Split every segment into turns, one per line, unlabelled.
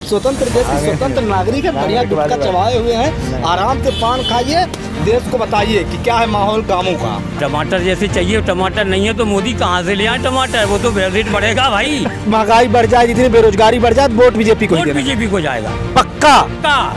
स्वतंत्र देश के स्वतंत्र नागरिक है, बढ़िया गुटखा चबाए हुए हैं, आराम से पान खाइए, देश को बताइए कि क्या है माहौल गाँवों का।
टमाटर जैसे चाहिए, टमाटर नहीं है तो मोदी कहाँ से ले आए टमाटर, वो तो रेट बढ़ेगा भाई।
महंगाई बढ़ जाए, जितनी बेरोजगारी बढ़ जाए, वोट बीजेपी को,
बीजेपी को जाएगा
पक्का।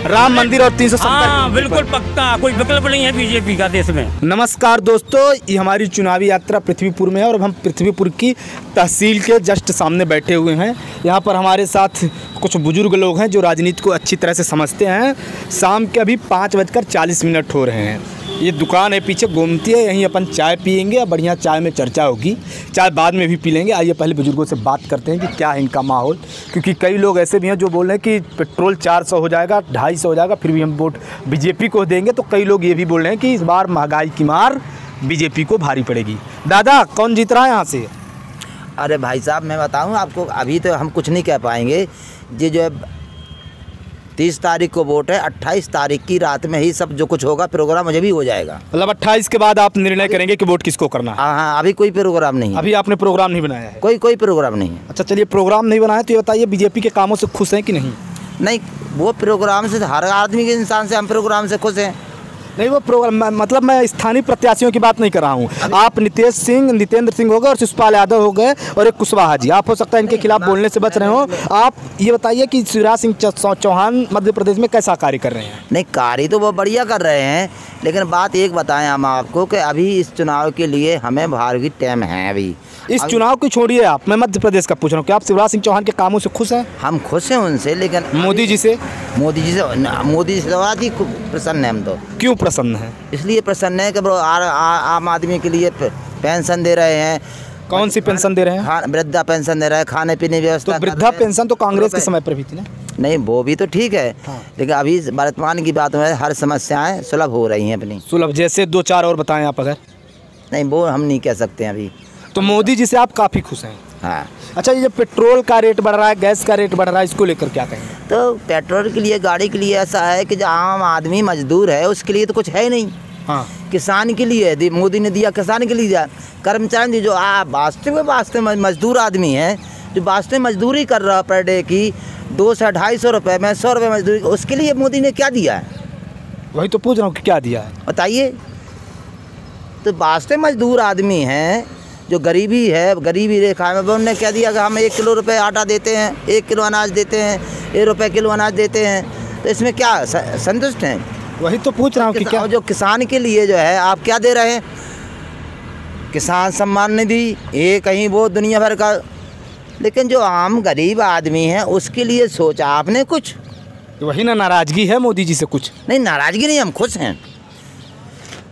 राम मंदिर और 370
हाँ बिल्कुल पक्का, कोई विकल्प नहीं है बीजेपी का देश में।
नमस्कार दोस्तों, ये हमारी चुनावी यात्रा पृथ्वीपुर में है और अब हम पृथ्वीपुर की तहसील के जस्ट सामने बैठे हुए हैं। यहाँ पर हमारे साथ कुछ बुजुर्ग लोग हैं जो राजनीति को अच्छी तरह से समझते हैं। शाम के अभी 5:40 हो रहे हैं। ये दुकान है पीछे गोमती है, यहीं अपन चाय पियेंगे और बढ़िया चाय में चर्चा होगी। चाय बाद में भी पी लेंगे। आइए पहले बुजुर्गों से बात करते हैं कि क्या है इनका माहौल, क्योंकि कई लोग ऐसे भी हैं जो बोल रहे हैं कि पेट्रोल 400 हो जाएगा, 250 हो जाएगा, फिर भी हम वोट बीजेपी को देंगे। तो कई लोग ये भी बोल रहे हैं कि इस बार महंगाई की मार बीजेपी को भारी पड़ेगी। दादा कौन जीत रहा है यहाँ से?
अरे भाई साहब मैं बताऊं आपको, अभी तो हम कुछ नहीं कह पाएंगे। ये जो है 30 तारीख को वोट है, 28 तारीख की रात में ही सब जो कुछ होगा प्रोग्राम मुझे भी हो जाएगा।
मतलब 28 के बाद आप निर्णय करेंगे कि वोट किसको करना है?
हाँ, अभी कोई प्रोग्राम नहीं है।
अभी आपने प्रोग्राम नहीं बनाया है?
कोई प्रोग्राम नहीं है।
अच्छा चलिए, प्रोग्राम नहीं बनाया तो ये बताइए बीजेपी के कामों से खुश हैं कि नहीं?
नहीं, वो प्रोग्राम से हर आदमी के इंसान से हम प्रोग्राम से खुश हैं।
नहीं, वो प्रोग्राम मतलब मैं स्थानीय प्रत्याशियों की बात नहीं कर रहा हूँ। आप नितेश सिंह, नितेंद्र सिंह हो गए और शिवपाल यादव हो गए और एक कुशवाहा जी, आप हो सकता है इनके खिलाफ बोलने से बच रहे हो। आप ये बताइए कि शिवराज सिंह चौहान मध्य प्रदेश में कैसा कार्य कर रहे हैं?
नहीं, कार्य तो वो बढ़िया कर रहे हैं, लेकिन बात एक बताएं हम आपको कि अभी इस चुनाव के लिए हमें बाहर की टाइम है। अभी
इस चुनाव को छोड़िए आप, मैं मध्य प्रदेश का पूछ रहा हूँ कि आप शिवराज सिंह चौहान के कामों से खुश हैं?
हम खुश हैं उनसे, लेकिन
मोदी जी से
प्रसन्न है हम तो।
क्यों प्रसन्न है?
इसलिए प्रसन्न है कि आम आदमी के लिए पेंशन दे रहे हैं।
कौन सी पेंशन दे रहे हैं?
हाँ, वृद्धा पेंशन दे रहे हैं, खाने पीने की व्यवस्था।
तो वृद्धा पेंशन तो कांग्रेस के समय पर भी थी ना?
नहीं, वो भी तो ठीक है।
हाँ।
लेकिन अभी वर्तमान की बात में हर समस्याएं सुलभ हो रही हैं अपनी।
सुलभ जैसे 2-4 और बताएं आप अगर।
नहीं, वो हम नहीं कह सकते हैं अभी।
तो मोदी जी से आप काफ़ी खुश हैं?
हाँ।
अच्छा, ये पेट्रोल का रेट बढ़ रहा है, गैस का रेट बढ़ रहा है, इसको लेकर क्या कहेंगे?
तो पेट्रोल के लिए, गाड़ी के लिए ऐसा है कि जो आम आदमी मजदूर है उसके लिए तो कुछ है ही नहीं।
हाँ।
किसान के लिए मोदी ने दिया, किसान के लिए दिया। कर्मचारी जो वास्तव में मजदूर आदमी है, जो वास्तव में मजदूरी कर रहा है पर डे की 200 से 250 रुपये में 100 रुपये मजदूरी, उसके लिए मोदी ने क्या दिया है?
वही तो पूछ रहा हूँ कि क्या दिया है,
बताइए। तो वास्तव में मजदूर आदमी हैं, जो गरीबी है, गरीबी रेखा में, उन्होंने क्या दिया कि हम 1 किलो रुपये आटा देते हैं, 1 किलो अनाज देते हैं, 1 रुपये किलो अनाज देते हैं। तो इसमें क्या संतुष्ट हैं?
वही तो पूछ रहा हूँ कि क्या।
जो किसान के लिए जो है आप क्या दे रहे हैं? किसान सम्मान निधि, ये कहीं वो दुनिया भर का, लेकिन जो आम गरीब आदमी है उसके लिए सोचा आपने कुछ?
वही ना, नाराजगी है मोदी जी से कुछ?
नहीं, नाराजगी नहीं, हम खुश हैं,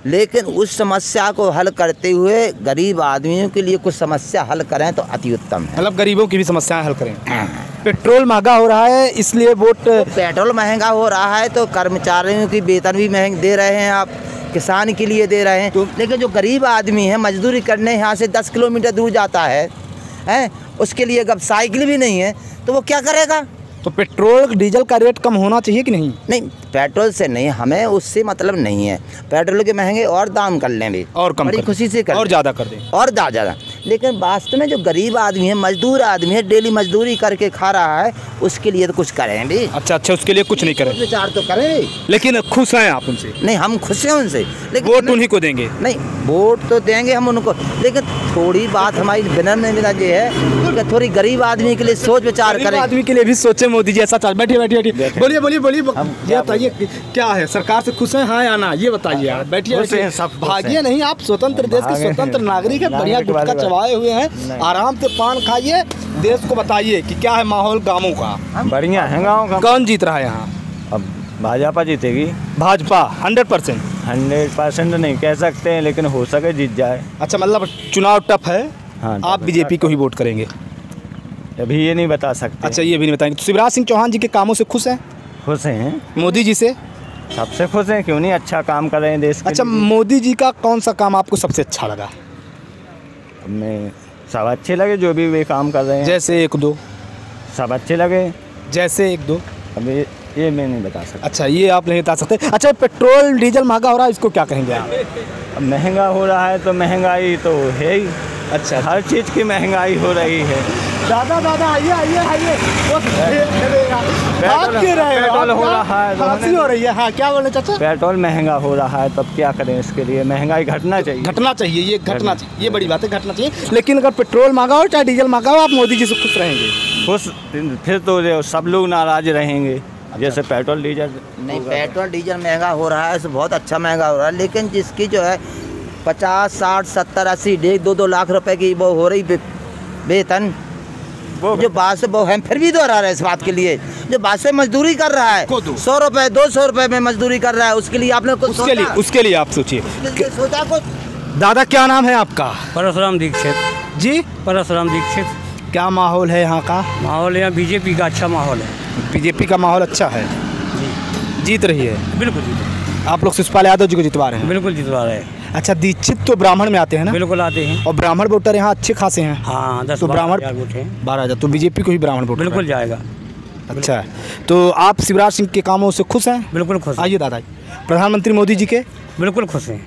लेकिन उस समस्या को हल करते हुए गरीब आदमियों के लिए कुछ समस्या हल करें तो अति उत्तम है।
मतलब गरीबों की भी समस्याएं हल करें। पेट्रोल महंगा हो रहा है इसलिए वोट।
पेट्रोल महंगा हो रहा है तो कर्मचारियों की वेतन भी महंगे दे रहे हैं आप, किसान के लिए दे रहे हैं तो, लेकिन जो गरीब आदमी है मजदूरी करने यहाँ से 10 किलोमीटर दूर जाता है, उसके लिए अब साइकिल भी नहीं है तो वो क्या करेगा?
तो पेट्रोल डीजल का रेट कम होना चाहिए कि नहीं?
नहीं, पेट्रोल से नहीं, हमें उससे मतलब नहीं है। पेट्रोल के महंगे और दाम कर लें भी,
और कम,
बड़ी खुशी से कर,
और ज़्यादा कर दें,
और ज़्यादा। लेकिन वास्तव में जो गरीब आदमी है, मजदूर आदमी है, डेली मजदूरी करके खा रहा है, उसके लिए तो कुछ करें भी।
अच्छा, उसके लिए कुछ नहीं करें,
विचार तो करें।
लेकिन खुश हैं आप उनसे?
नहीं, हम खुश हैं उनसे, लेकिन
वोट उन्हीं को देंगे।
नहीं, वोट तो देंगे हम उनको, लेकिन थोड़ी बात हमारी विनम्र ये है कि थोड़ी गरीब आदमी के लिए सोच विचार करें।
आदमी के लिए भी सोचे मोदी जी। ऐसा चल, बैठिए। बोलिए। ये बताइए क्या है, सरकार से खुश हैं हाँ या ना, ये बताइए आप। बैठिए, भागिए नहीं, आप स्वतंत्र देश के स्वतंत्र नागरिक है, बढ़िया गुटखा चबाए हुए हैं, आराम से पान खाइए, देश को बताइए कि क्या है माहौल गाँवों का।
बढ़िया है गाँव का।
कौन जीत रहा है यहाँ?
अब भाजपा जीतेगी।
भाजपा 100%?
100% नहीं कह सकते हैं, लेकिन हो सके जीत जाए।
अच्छा, मतलब चुनाव टफ है।
हाँ,
आप बीजेपी को ही वोट करेंगे?
अभी ये नहीं बता सकते।
अच्छा, ये भी नहीं बताएंगे। तो शिवराज सिंह चौहान जी के कामों से खुश हैं?
खुश हैं।
मोदी जी से?
सबसे खुश हैं, क्यों नहीं, अच्छा काम कर रहे हैं देश के।
अच्छा, मोदी जी का कौन सा काम आपको सबसे अच्छा लगा?
हमें सब अच्छे लगे, जो भी वे काम कर रहे हैं।
जैसे 1-2?
सब अच्छे लगे।
जैसे 1-2?
अभी ये मैं नहीं बता सकता।
अच्छा, ये आप नहीं बता सकते। अच्छा, पेट्रोल डीजल महंगा हो रहा है, इसको क्या कहेंगे आप?
अब महंगा हो रहा है तो महंगाई तो है ही।
अच्छा,
हर चीज़ की महंगाई हो रही है।
दादा दादा आइए आइए आइए। भाग क्यों रहे हो?
पेट्रोल हो रहा है,
खांसी हो रही है। हाँ क्या बोले चाचा?
पेट्रोल महंगा हो रहा है, तब क्या करें? इसके लिए महंगाई घटना चाहिए।
घटना चाहिए, ये घटना चाहिए, ये बड़ी बात है, घटना चाहिए। लेकिन अगर पेट्रोल महंगा हो चाहे डीजल महंगा हो, आप मोदी जी से खुश रहेंगे?
खुश, फिर तो सब लोग नाराज रहेंगे। जैसे पेट्रोल डीजल
नहीं, पेट्रोल डीजल महंगा हो रहा है, इससे बहुत अच्छा महंगा हो रहा है। लेकिन जिसकी जो है 50, 60, 70, 80, 1.5-2 लाख रुपए की वो हो रही वेतन, वो जो बात से वो हम फिर भी दोहरा रहे हैं इस बात के लिए, जो बात से मजदूरी कर रहा है 100 रुपए 200 रुपए में मजदूरी कर रहा है, उसके लिए आपने कुछ
उसके लिए आप सोचिए,
सोचा कुछ?
दादा क्या नाम है आपका?
परशुराम दीक्षित
जी।
परशुराम दीक्षित।
क्या माहौल है यहाँ का?
माहौल यहाँ बीजेपी का अच्छा माहौल है।
बीजेपी का माहौल अच्छा है, जीत रही है।
बिल्कुल जीत,
आप लोग शिवपाल यादव जी को जितवा रहे हैं?
बिल्कुल जितवा रहे हैं।
अच्छा, दीक्षित तो ब्राह्मण में आते हैं ना?
बिल्कुल आते हैं।
और ब्राह्मण वोटर यहाँ अच्छे खासे हैं।
हाँ, 10
तो ब्राह्मण
12,000
तो बीजेपी को ही ब्राह्मण वोट
बिल्कुल जाएगा।
अच्छा, तो आप शिवराज सिंह के कामों से खुश हैं?
बिल्कुल खुश।
आइए दादा, प्रधानमंत्री मोदी जी के
बिल्कुल खुश हैं,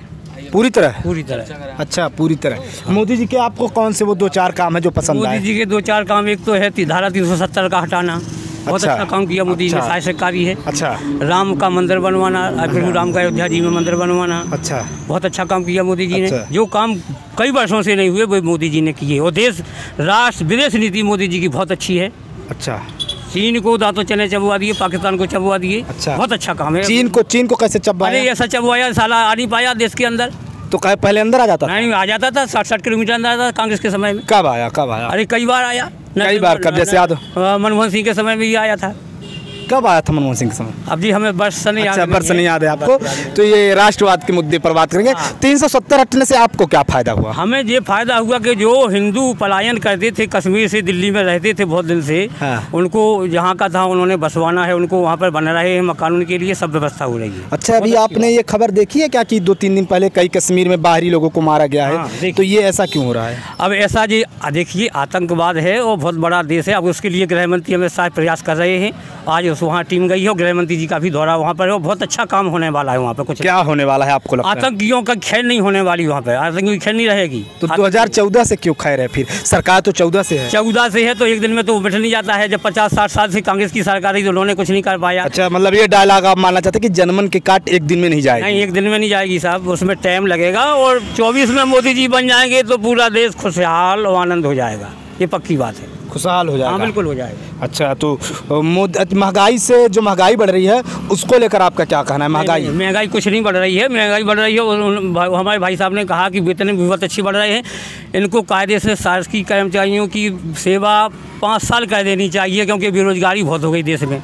पूरी तरह?
पूरी तरह।
अच्छा, पूरी तरह। मोदी जी के आपको कौन से वो 2-4 काम है जो पसंद आए?
मोदी जी के 2-4 काम, एक तो है धारा 370 का हटाना, बहुत अच्छा काम किया मोदी जी ने, सरकारी है।
अच्छा।
राम का मंदिर बनवाना, प्रभु राम का अयोध्या जी में मंदिर बनवाना,
अच्छा,
बहुत अच्छा काम किया मोदी जी ने।
अच्छा।
जो काम कई वर्षों से नहीं हुए वो मोदी जी ने किए। और देश राष्ट्र विदेश नीति मोदी जी की बहुत अच्छी है।
अच्छा।
चीन को दांतों चने चबवा दिए, पाकिस्तान को चबवा दिए।
अच्छा,
बहुत अच्छा काम है।
चीन को कैसे चबवाया?
अरे ऐसा चबवाया, साला आ नहीं पाया देश के अंदर।
तो कहे पहले अंदर आ जाता?
नहीं, आ जाता था, 60-60 किलोमीटर अंदर आता था कांग्रेस के समय में।
कब आया?
अरे कई बार आया,
कई बार। कब? जैसे याद
मनमोहन सिंह के समय में ही आया था।
कब आया था मनमोहन सिंह के समय?
अब जी हमें वर्ष नहीं याद।
अच्छा, वर्ष नहीं याद है आपको। तो ये राष्ट्रवाद के मुद्दे पर बात करेंगे। 370 हटने से आपको क्या फायदा हुआ?
हमें ये फायदा हुआ कि जो हिंदू पलायन करते थे, कश्मीर से दिल्ली में रहते थे बहुत दिन से, उनको जहाँ का था उन्होंने बसवाना है, उनको वहाँ पर बन रहे हैं मकान, उनके लिए सब व्यवस्था हो रही है।
अच्छा, अभी आपने ये खबर देखी है क्या कि 2-3 दिन पहले कई कश्मीर में बाहरी लोगों को मारा गया है? तो ये ऐसा क्यों हो रहा है?
अब ऐसा जी देखिए, आतंकवाद है और बहुत बड़ा देश है। अब उसके लिए गृह मंत्री हमें साथ प्रयास कर रहे हैं। आज वहाँ टीम गई है, गृह मंत्री जी का भी दौरा वहाँ पर है, बहुत अच्छा काम होने वाला है वहाँ पर। कुछ
क्या होने वाला है आपको लगता है?
आतंकियों का खैर नहीं होने वाली वहाँ पर, आतंकियों की खैर नहीं रहेगी।
तो 2014 से क्यों खैर है? फिर सरकार तो 14 से है।
14 से है तो एक दिन में तो बैठ नहीं जाता है। जब 50-60 साल से कांग्रेस की सरकार है तो उन्होंने कुछ नहीं कर पाया।
अच्छा, मतलब ये डायलॉग आप मानना चाहते हैं कि जनमन की काट एक दिन में नहीं जाएगी?
नहीं, एक दिन में नहीं जाएगी साहब, उसमें टाइम लगेगा। और 24 में मोदी जी बन जाएंगे तो पूरा देश खुशहाल और आनंद हो जाएगा, ये पक्की बात है।
खुशहाल हो जाएगा?
हाँ, बिल्कुल हो जाएगा।
अच्छा, तो महंगाई से जो महंगाई बढ़ रही है उसको लेकर आपका क्या कहना है?
महंगाई कुछ नहीं बढ़ रही है, महंगाई बढ़ रही है। हमारे भाई साहब ने कहा कि वेतन भी बहुत अच्छी बढ़ रहे हैं। इनको कायदे से शासकीय कर्मचारियों की सेवा 5 साल कर देनी चाहिए, क्योंकि बेरोजगारी बहुत हो गई देश में।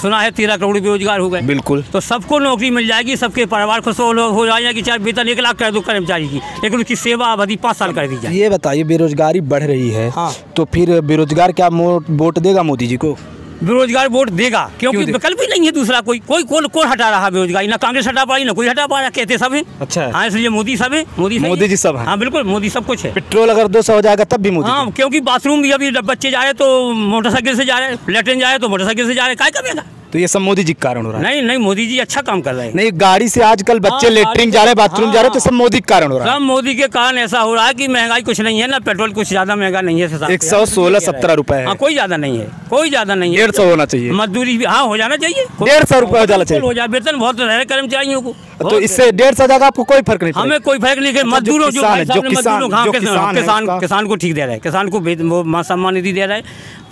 सुना है 13 करोड़ बेरोजगार हो गए।
बिल्कुल।
तो सबको नौकरी मिल जाएगी, सबके परिवार खुश हो जाएगा कि चाहे वेतन 1 लाख कर दो कर्मचारी की, लेकिन उसकी सेवा अवधि 5 साल कर दी जाए।
ये बताइए, बेरोजगारी बढ़ रही है, हाँ, तो फिर बेरोजगार क्या वोट देगा मोदी जी को?
बेरोजगार वोट देगा, क्योंकि विकल्प ही नहीं है दूसरा कोई। कौन हटा रहा है बेरोजगारी? ना कांग्रेस हटा पाई, ना कोई हटा पा रहा, कहते सब है।
अच्छा।
हाँ, इसलिए मोदी सब है, मोदी
जी सब है।
हाँ बिल्कुल, मोदी सब कुछ है।
पेट्रोल अगर 200 हो जाएगा तब भी मोदी?
हाँ, क्योंकि बाथरूम भी अभी बच्चे जा रहे तो मोटरसाइकिल से जा रहे, लेटरिन जा रहे तो मोटरसाइकिल से जा रहे, क्या करेगा?
तो ये सब मोदी जी के कारण हो रहा है?
नहीं, मोदी जी अच्छा काम कर रहे हैं।
नहीं, गाड़ी से आजकल बच्चे लेटरिन जा रहे हैं, बाथरूम जा रहे हैं, तो सब मोदी के कारण हो रहा है?
सब मोदी के कारण ऐसा हो रहा है कि महंगाई कुछ नहीं है ना, पेट्रोल कुछ ज्यादा महंगा नहीं है।
116-17 रुपए है।
कोई ज्यादा नहीं है, कोई ज्यादा नहीं है।
150 होना चाहिए।
मजदूरी भी हाँ हो जाना चाहिए,
150 रुपए हो जाना चाहिए।
हो जाए, वेतन बहुत रहे कर्मचारियों को।
तो इससे 150 जाएगा, आपको कोई फर्क नहीं?
हमें कोई फर्क नहीं। मजदूरों किसान को ठीक दे रहे हैं, किसान को सम्मान निधि दे रहे हैं,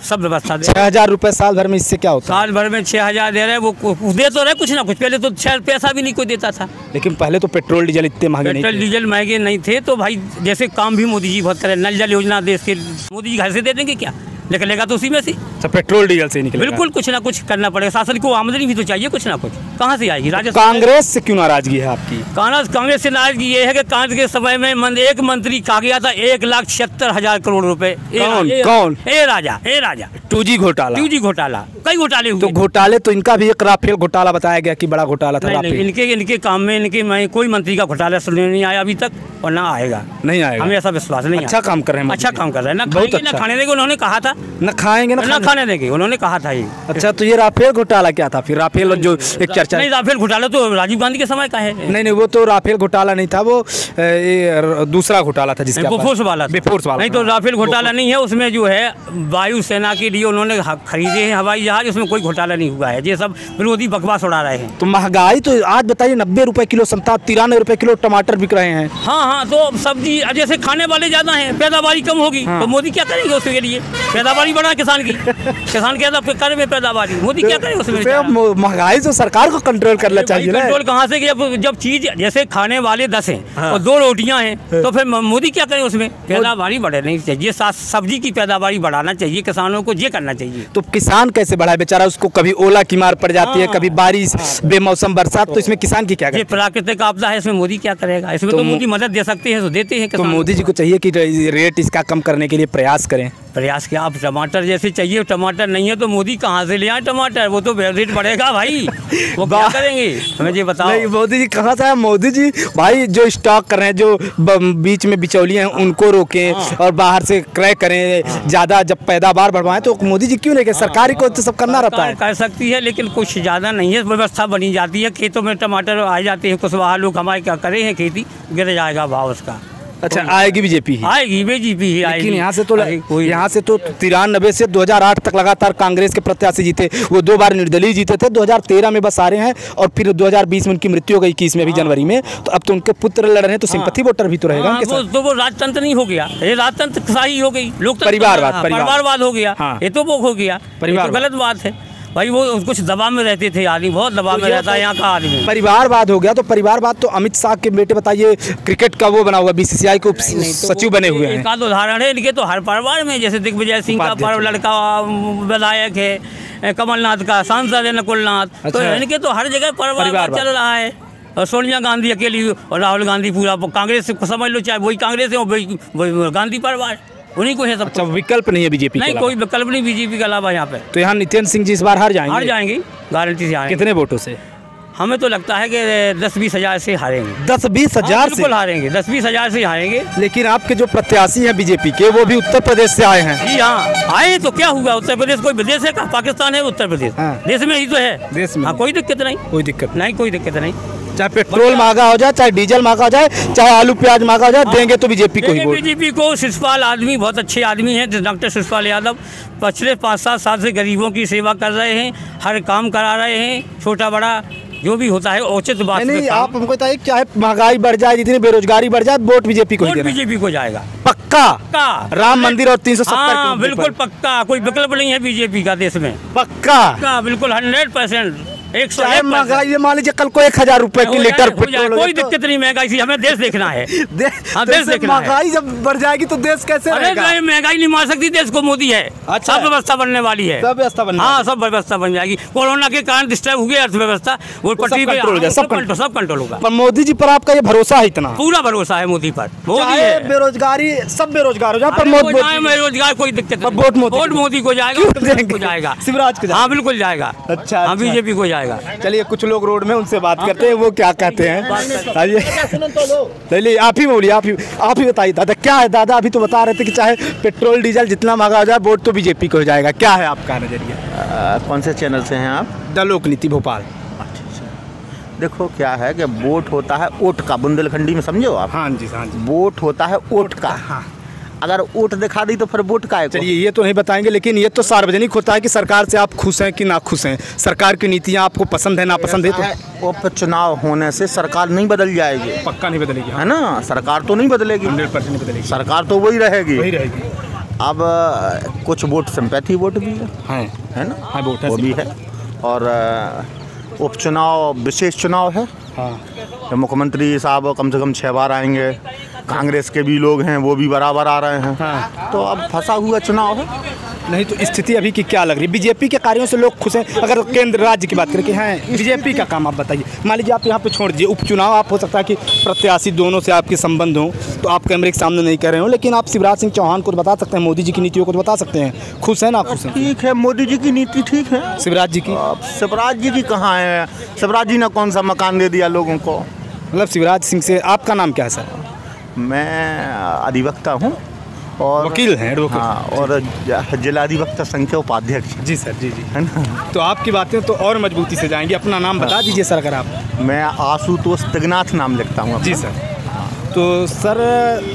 सब व्यवस्था दे।
6000 रुपए साल भर में, इससे क्या होता है?
साल भर में 6000 दे रहे हैं, वो दे तो रहे कुछ ना कुछ। पहले तो 6 पैसा भी नहीं कोई देता था।
लेकिन पहले तो पेट्रोल डीजल इतने महंगे नहीं थे।
पेट्रोल डीजल महंगे नहीं थे, तो भाई जैसे काम भी मोदी जी बहुत करे। नल जल योजना देश के मोदी जी घर से दे देंगे क्या? निकलेगा तो उसी में से।
अच्छा, पेट्रोल डीजल से निकलेगा?
बिल्कुल, कुछ ना कुछ करना पड़ेगा। शासन को आमदनी भी तो चाहिए कुछ ना कुछ, कहाँ से आएगी?
कांग्रेस से क्यों नाराजगी है आपकी?
कांग्रेस से नाराजगी ये है कि कांग्रेस के समय में एक मंत्री खा गया था 1,76,000 करोड़ रुपए।
कौन?
ए राजा
2G घोटाला।
कई घोटाले हुए।
तो घोटाले तो इनका भी एक राफेल घोटाला बताया गया कि बड़ा घोटाला था।
नहीं, इनके काम में कोई मंत्री का घोटाला सुनने नहीं आया अभी तक, और ना आएगा।
नहीं आएगा,
हमें ऐसा विश्वास नहीं।
अच्छा काम कर रहे हैं,
अच्छा काम कर रहे हैं ना,
बहुत अच्छा।
खाने देंगे, उन्होंने कहा था।
न खाएंगे
न खाने देंगे, उन्होंने कहा था ये।
अच्छा, तो ये राफेल घोटाला क्या था फिर? राफेल जो एक चर्चा
नहीं, राफेल घोटाला तो राजीव गांधी के समय का है।
नहीं, वो तो राफेल घोटाला नहीं था, वो दूसरा घोटाला था जिसका
बोफोर्स वाला नहीं, तो राफेल घोटाला नहीं है। उसमें जो है वायुसेना के लिए उन्होंने खरीदे हैं हवाई जहाज, उसमें कोई घोटाला नहीं हुआ है। ये सब विरोधी बकवास उड़ा रहे हैं।
तो महंगाई तो आज बताइए 90 रुपए किलो, 93 रुपए किलो टमाटर बिक रहे हैं।
हाँ, तो सब्जी जैसे खाने वाले ज्यादा हैं, पैदावारी कम होगी। तो मोदी क्या करेंगे उसके लिए? पैदावारी बढ़ा किसान की, किसान क्या करे में पैदावारी, मोदी क्या करे उसमें?
महंगाई तो सरकार को कंट्रोल करना चाहिए।
कंट्रोल कहाँ से? जब चीज जैसे खाने वाले 10 हैं और 2 रोटियां हैं, तो फिर मोदी क्या करे उसमें? पैदावारी बढ़ानी चाहिए, सब्जी की पैदावारी बढ़ाना चाहिए, किसानों को ये करना चाहिए।
तो किसान कैसे बढ़ाए बेचारा? उसको कभी ओला की मार पड़ जाती है, कभी बारिश, बेमौसम बरसात, तो इसमें किसान की क्या? ये
प्राकृतिक आपदा है, इसमें मोदी क्या करेगा? इसमें तो मोदी मदद दे सकते हैं, तो देते हैं।
तो मोदी जी को चाहिए कि रेट इसका कम करने के लिए प्रयास करें।
प्रयास क्या? आप टमाटर जैसे चाहिए, टमाटर नहीं है तो मोदी कहाँ से ले आए टमाटर? वो तो रेट बढ़ेगा भाई, वो क्या करेंगे हमें ये बताओ।
नहीं, मोदी जी कहाँ से आए? मोदी जी भाई जो स्टॉक कर रहे हैं, जो बीच में बिचौलिए हैं उनको रोकें और बाहर से क्रय करें, ज़्यादा जब पैदावार बढ़वाएं, तो मोदी जी क्यों नहीं करें? सरकारी को तो सब करना रहता है।
कर सकती है, लेकिन कुछ ज़्यादा नहीं है, व्यवस्था बनी जाती है। खेतों में टमाटर आ जाते हैं, कुछ वहाँ लोग हमारे क्या करे हैं, खेती गिर जाएगा भाव उसका।
अच्छा, आएगी बीजेपी ही?
आएगी बीजेपी ही आएगी।
लेकिन यहाँ से तो 93 से 2008 तक लगातार कांग्रेस के प्रत्याशी जीते। वो 2 बार निर्दलीय जीते थे, 2013 में बस आ रहे हैं और फिर 2020 में उनकी मृत्यु हो गई, 21 में अभी जनवरी में। तो अब तो उनके पुत्र लड़ रहे हैं, तो सिंपैथी वोटर भी तो रहेगा।
वो राजतंत्र नहीं हो गया, ये राजतंत्र शाही हो गई, लोकतंत्र परिवारवाद हो गया, ये तो वो हो गया, गलत बात है भाई। वो कुछ दबाव में रहते थे आदमी, बहुत दबाव में रहता है यहाँ का आदमी।
परिवारवाद हो गया, तो परिवारवाद तो अमित शाह के बेटे बताइए क्रिकेट का वो बना हुआ, BCCI को सचिव बने हुए हैं।
एक आध उदाहरण है इनके तो हर परिवार में, जैसे दिग्विजय सिंह का लड़का विधायक है, कमलनाथ का सांसद है नकुलनाथ। तो इनके तो हर जगह परिवार चल रहा है। और सोनिया गांधी अकेली और राहुल गांधी पूरा कांग्रेस को समझ लो, चाहे वही कांग्रेस है वही गांधी परिवार, उन्हीं को है सब।
अच्छा, विकल्प नहीं है बीजेपी?
नहीं, कोई विकल्प नहीं बीजेपी के अलावा यहाँ पे।
तो यहाँ नितिन सिंह जी इस बार हार जाएंगे?
हार जाएंगी, गारंटी से हारेंगे।
कितने वोटों से?
हमें तो लगता है कि 10-20 हज़ार से हारेंगे।
10-20 हज़ार से?
बिल्कुल हारेंगे, 10-20 हज़ार से हारेंगे।
लेकिन आपके जो प्रत्याशी हैं बीजेपी के, वो भी उत्तर प्रदेश से आए हैं।
जी हाँ, आए तो क्या हुआ? उत्तर प्रदेश कोई विदेश है? पाकिस्तान है उत्तर प्रदेश? देश में ही तो है, देश में। कोई दिक्कत नहीं, कोई दिक्कत नहीं।
चाहे पेट्रोल महंगा हो जाए, चाहे डीजल महंगा हो जाए, चाहे आलू प्याज महंगा हो जाए, देंगे तो बीजेपी को ही वोट।
बीजेपी को। शिषपाल आदमी बहुत अच्छे आदमी हैं, डॉक्टर शिषपाल यादव पिछले 5-7 साल से गरीबों की सेवा कर रहे हैं, हर काम करा रहे हैं, छोटा बड़ा जो भी होता है उचित बात।
नहीं, आप हमको बताइए, चाहे महंगाई बढ़ जाए, जितनी बेरोजगारी बढ़ जाए, वोट बीजेपी को ही देना?
बीजेपी को जाएगा
पक्का।
राम
मंदिर और 370
बिल्कुल पक्का, कोई विकल्प नहीं है बीजेपी का देश में।
पक्का
बिल्कुल 100%।
महंगाई मान लीजिए कल को 1000 रुपए की लीटर पेट्रोल,
कोई दिक्कत नहीं। महंगाई हमें देश देखना है। देश देखना।
महंगाई जब बढ़ जाएगी तो देश कैसे रहेगा?
महंगाई नहीं मार सकती देश को, मोदी है। अच्छा, सब व्यवस्था बनने वाली है, सब व्यवस्था बन जाएगी। कोरोना के कारण डिस्टर्ब हुई अर्थव्यवस्था, वो पटरी पे सब कंट्रोल होगा।
पर मोदी जी पर आपका ये भरोसा है? इतना
पूरा भरोसा है मोदी पर।
मोदी है। बेरोजगारी, सब बेरोजगार हो जाए पर
बेरोजगार कोई दिक्कत नहीं, वोट मोदी को जाएगा, शिवराज को। हाँ बिल्कुल जाएगा। अच्छा, बीजेपी को जाएगा।
चलिए, कुछ लोग रोड में उनसे बात करते हैं, वो क्या कहते हैं। चलिए, आप ही बोलिए, आप ही बताइए दादा, क्या है दादा? अभी तो बता रहे थे कि चाहे पेट्रोल डीजल जितना महंगा हो जाए, वोट तो बीजेपी को हो जाएगा। क्या है आपका नजरिया?
कौन से चैनल से हैं आप?
द लोक नीति भोपाल।
देखो क्या है कि वोट होता है वोट का, बुंदेलखंडी में समझो आप।
हाँ जी, हाँ जी।
वोट होता है वोट का। हाँ। अगर वोट दिखा दी तो फिर वोट का है।
चलिए, ये तो नहीं बताएंगे, लेकिन ये तो सार्वजनिक होता है कि सरकार से आप खुश हैं कि ना खुश हैं, सरकार की नीतियाँ आपको पसंद है ना पसंद है। तो
उपचुनाव होने से सरकार नहीं बदल जाएगी,
पक्का नहीं बदलेगी,
है ना? सरकार तो नहीं बदलेगी,
100% बदलेगी,
सरकार तो वही रहेगी। अब कुछ वोट सिंपैथी वोट भी है ना? हाँ, वोट वो भी है। और उपचुनाव विशेष चुनाव है। हाँ, मुख्यमंत्री साहब कम से कम 6 बार आएंगे, कांग्रेस के भी लोग हैं वो भी बराबर आ रहे हैं। हाँ। तो अब फंसा हुआ चुनाव है।
नहीं, तो स्थिति अभी की क्या लग रही है? बीजेपी के कार्यों से लोग खुश हैं? अगर केंद्र राज्य की बात करें कि हैं बीजेपी का काम, आप बताइए। मान लीजिए आप यहाँ पे छोड़ दीजिए उपचुनाव, आप हो सकता है कि प्रत्याशी दोनों से आपके संबंध हों, तो आप कैमरे के सामने नहीं कह रहे हो, लेकिन आप शिवराज सिंह चौहान को बता सकते हैं, मोदी जी की नीतियों को बता सकते हैं, खुश है ना खुश है?
ठीक है, मोदी जी की नीति ठीक है।
शिवराज जी की?
शिवराज जी की कहाँ है? शिवराज जी ने कौन सा मकान दे दिया लोगों को?
मतलब शिवराज सिंह से। आपका नाम क्या है सर?
मैं अधिवक्ता हूँ और
वकील हैं, एडवोकेट।
हाँ, और जिला अधिवक्ता संघ के उपाध्यक्ष।
जी सर, जी जी,
है ना।
तो आपकी बातें तो और मजबूती से जाएंगी। अपना नाम बता दीजिए सर अगर आप।
मैं आशुतोष तिगनाथ नाम लिखता हूँ।
जी सर। तो सर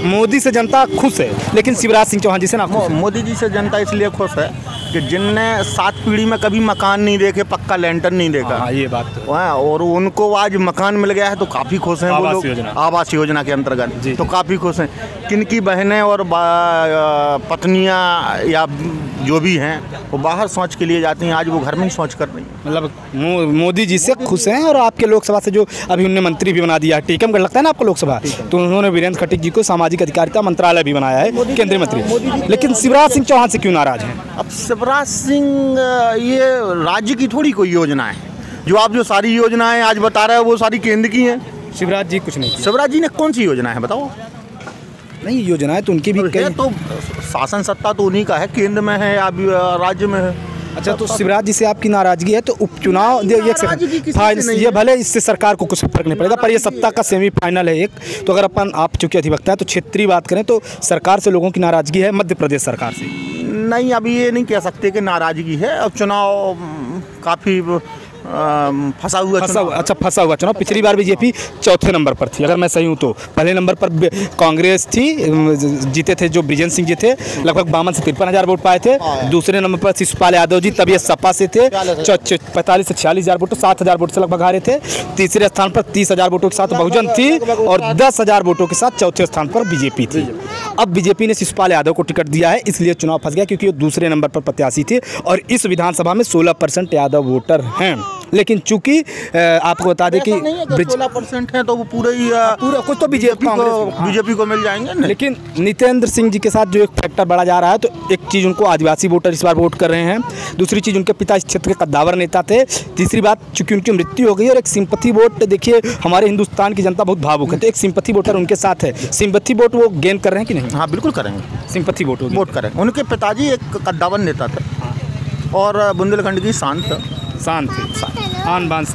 मोदी से जनता खुश है, लेकिन शिवराज सिंह चौहान जी से ना खुश है।
मोदी जी से जनता इसलिए खुश है कि जिनने 7 पीढ़ी में कभी मकान नहीं देखे, पक्का लैंटर्न नहीं देखा।
हाँ, ये बात तो है।
और उनको आज मकान मिल गया है तो काफ़ी खुश हैं वो
आवास
लोग।
योजना।
आवास योजना के अंतर्गत
जी।
तो काफ़ी खुश हैं। किनकी बहनें और पत्नियां या जो भी हैं वो बाहर शौच के लिए जाती हैं, आज वो घर में ही शौच कर रही हैं।
मतलब मोदी जी से खुश हैं। और आपके लोकसभा से जो अभी उन्होंने मंत्री भी बना दिया है, टीकमगढ़ लगता है ना आपको लोकसभा, तो उन्होंने वीरेंद्र खटीक जी को सामाजिक अधिकारिता मंत्रालय भी बनाया है, केंद्रीय मंत्री। लेकिन शिवराज सिंह चौहान से क्यों नाराज हैं?
अब शिवराज सिंह, ये राज्य की थोड़ी कोई योजना है। जो सारी योजनाएं आज बता रहे हैं वो सारी केंद्र की हैं।
शिवराज जी कुछ नहीं किया।
शिवराज जी ने कौन सी योजना है बताओ?
नहीं, योजनाएं तो उनकी भी कई।
तो शासन सत्ता तो उन्हीं का है, केंद्र में है या राज्य में है।
अच्छा, तो शिवराज जी से आपकी नाराजगी है, तो उपचुनाव ये भले इससे सरकार को कुछ फर्क नहीं पड़ेगा, पर ये सत्ता का सेमीफाइनल है एक। तो अगर आप चूंकि अधिवक्ता है तो क्षेत्रीय बात करें तो सरकार से लोगों की नाराजगी है, मध्य प्रदेश सरकार से।
नहीं, अभी ये नहीं कह सकते कि नाराजगी है। अब चुनाव काफ़ी फंसा हुआ चुनाव।
पिछली बार बीजेपी चौथे नंबर पर थी, अगर मैं सही हूँ तो। पहले नंबर पर कांग्रेस थी, जीते थे जो ब्रिजेंद्र सिंह जी थे, लगभग 52 से 53 हज़ार वोट पाए थे। दूसरे नंबर पर शिवपाल यादव जी, तब ये सपा से थे, 45 से 46 हज़ार वोट, 7 हज़ार वोट से लगभग हारे थे। तीसरे स्थान पर 30 हज़ार वोटों के साथ बहुजन थी, और 10 हज़ार वोटों के साथ चौथे स्थान पर बीजेपी थी। अब बीजेपी ने शिवपाल यादव को टिकट दिया है, इसलिए चुनाव फंस गया, क्योंकि वो दूसरे नंबर पर प्रत्याशी थे और इस विधानसभा में 16% यादव वोटर हैं। लेकिन चूंकि आपको बता दें कि
16% है तो वो पूरा
कुछ तो
बीजेपी को मिल जाएंगे ना।
लेकिन नितेंद्र सिंह जी के साथ जो एक फैक्टर बढ़ा जा रहा है, तो एक चीज़ उनको आदिवासी वोटर इस बार वोट कर रहे हैं, दूसरी चीज़ उनके पिता इस क्षेत्र के कद्दावर नेता थे, तीसरी बात चूंकि उनकी मृत्यु हो गई, और एक सिंपथी वोट। देखिए हमारे हिंदुस्तान की जनता बहुत भावुक है, तो एक सिंपथी वोटर उनके साथ है। सिंपथी वोट वो गेन कर रहे हैं कि नहीं?
हाँ, बिल्कुल करेंगे।
सिंपथी वोट
करेंगे। उनके पिताजी एक कद्दावर नेता थे और बुंदेलखंड की शान
आन बान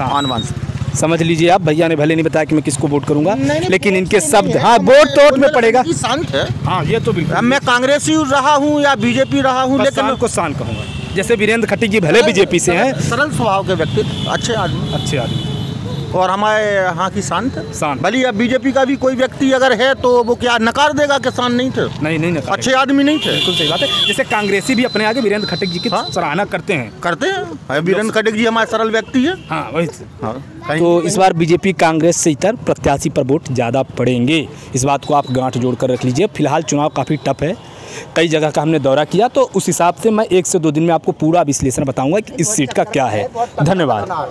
समझ लीजिए आप। भैया ने भले नहीं बताया कि मैं किसको वोट करूंगा, लेकिन इनके शब्द, हाँ, वोट तो वोट में पड़ेगा।
शांत है।
हाँ, ये तो बिल्कुल।
मैं कांग्रेसी रहा हूँ या बीजेपी रहा हूँ, लेकिन
को शान कहूँगा। जैसे वीरेंद्र खटीक जी भले बीजेपी से हैं,
सरल स्वभाव के व्यक्ति, अच्छे आदमी, और हमारे यहाँ की शांत भले। अब बीजेपी का भी कोई व्यक्ति अगर है तो वो क्या नकार देगा कि शान नहीं थे? नहीं नकार, अच्छे आदमी नहीं थे।
बिल्कुल सही बात है। जैसे कांग्रेसी भी अपने आगे वीरेंद्र खटीक जी की सराहना करते हैं।
वीरेंद्र खटीक जी हमारे सरल व्यक्ति है।
हाँ, वही। तो इस बार बीजेपी कांग्रेस से इतर प्रत्याशी पर वोट ज़्यादा पड़ेंगे, इस बात को आप गांठ जोड़ कर रख लीजिए। फिलहाल चुनाव काफ़ी टफ है, कई जगह का हमने दौरा किया, तो उस हिसाब से मैं 1 से 2 दिन में आपको पूरा विश्लेषण बताऊंगा कि इस सीट का क्या है। धन्यवाद।